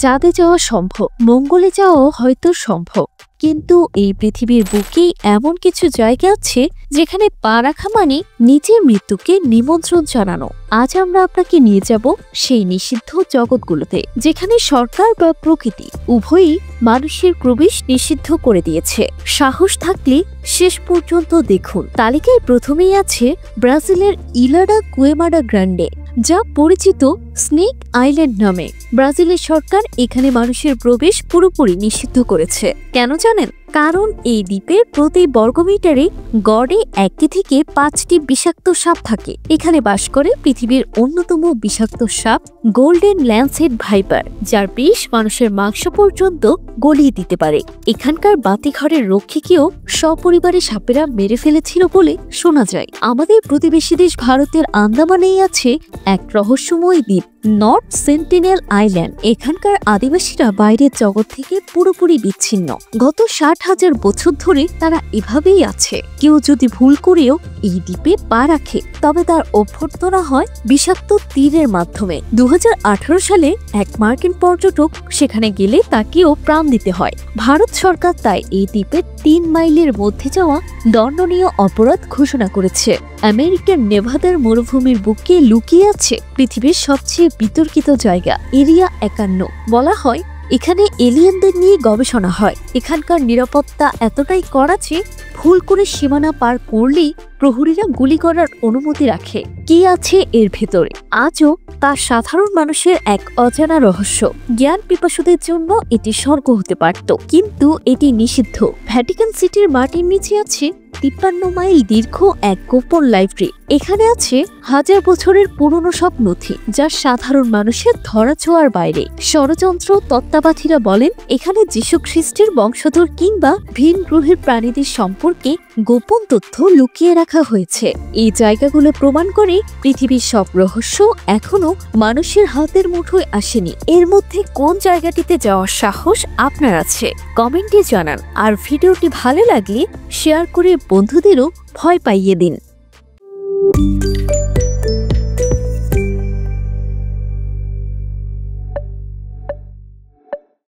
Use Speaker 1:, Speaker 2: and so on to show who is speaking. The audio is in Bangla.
Speaker 1: চাঁদে যাওয়া সম্ভব, মঙ্গলে যাওয়াও হয়তো সম্ভব, কিন্তু এই পৃথিবীর বুকে এমন কিছু জায়গা আছে যেখানে পা রাখা মানে নিজের মৃত্যুকে নিমন্ত্রণ জানানো। আজ আমরা আপনাকে নিয়ে যাব সেই নিষিদ্ধ জগৎগুলোতে, যেখানে সরকার বা প্রকৃতি উভয়ই মানুষের প্রবেশ নিষিদ্ধ করে দিয়েছে। সাহস থাকলে শেষ পর্যন্ত দেখুন। তালিকায় প্রথমেই আছে ব্রাজিলের ইলা ডা কুয়েমাডা গ্রান্ডে, যা পরিচিত স্নেক আইল্যান্ড নামে। ব্রাজিলের সরকার এখানে মানুষের প্রবেশ পুরোপুরি নিষিদ্ধ করেছে। কেন জানেন? কারণ এই দ্বীপের প্রতি বর্গমিটারে গড়ে 1 থেকে 5টি বিষাক্ত সাপ থাকে। এখানে বাস করে পৃথিবীর অন্যতম বিষাক্ত সাপ গোল্ডেন ল্যান্সহেড ভাইপার, যার বিষ মানুষের মাংস পর্যন্ত গলিয়ে দিতে পারে। এখানকার বাতিঘরের রক্ষীকেও সপরিবারে সাপেরা মেরে ফেলেছিল বলে শোনা যায়। আমাদের প্রতিবেশী দেশ ভারতের আন্দামানেই আছে এক রহস্যময় দ্বীপ, নর্থ সেন্টিনেল আইল্যান্ড। এখানকার আদিবাসীরা বাইরের জগৎ থেকে পুরোপুরি বিচ্ছিন্ন। গত 60,000 বছর ধরে তারা এভাবেই আছে। কেউ যদি ভুল করেও এই দ্বীপে পা রাখে, তবে তার অভ্যর্থনা হয় বিষাক্ত তীরের মাধ্যমে। 2018 সালে এক মার্কিন পর্যটক সেখানে গেলে তাকেও প্রাণ দিতে হয়। ভারত সরকার তাই এই দ্বীপের 3 মাইলের মধ্যে যাওয়া দণ্ডনীয় অপরাধ ঘোষণা করেছে। আমেরিকার নেভাদার মরুভূমির বুকে লুকিয়ে আছে পৃথিবীর সবচেয়ে বিতর্কিত জায়গা এরিয়া 51। বলা হয় এখানে এলিয়েনদের নিয়ে গবেষণা হয়। এখানকার নিরাপত্তা এতটাই কড়া যে ভুল করে সীমানা পার করলেই প্রহরীরা গুলি করার অনুমতি রাখে। কি আছে এর ভেতরে আজও তা সাধারণ মানুষের এক অজানা রহস্য। জ্ঞান পিপাসুদের জন্য এটি স্বর্গ হতে পারত, কিন্তু এটি নিষিদ্ধ। ভ্যাটিকান সিটির মাটির নিচে আছে 53 মাইল দীর্ঘ এক গোপন লাইব্রেরি। এখানে আছে 1000 বছরের পুরনো সব নথি, যা সাধারণ মানুষের ধরাছোঁয়ার বাইরে। ষড়যন্ত্র তত্ত্বাবধায়ীরা বলেন এখানে যীশু খ্রিস্টের বংশধর কিংবা ভিন গ্রহের প্রাণীদের সম্পর্কে গোপন তথ্য লুকিয়ে রাখা হয়েছে। এই জায়গাগুলো প্রমাণ করে পৃথিবীর সব রহস্য এখনো মানুষের হাতের মুঠোয় আসেনি। এর মধ্যে কোন জায়গাটিতে যাওয়ার সাহস আপনার আছে? কমেন্টে জানান। আর ভিডিওটি ভালো লাগলে শেয়ার করে বন্ধুদেরও ভয় পাইয়ে দিন।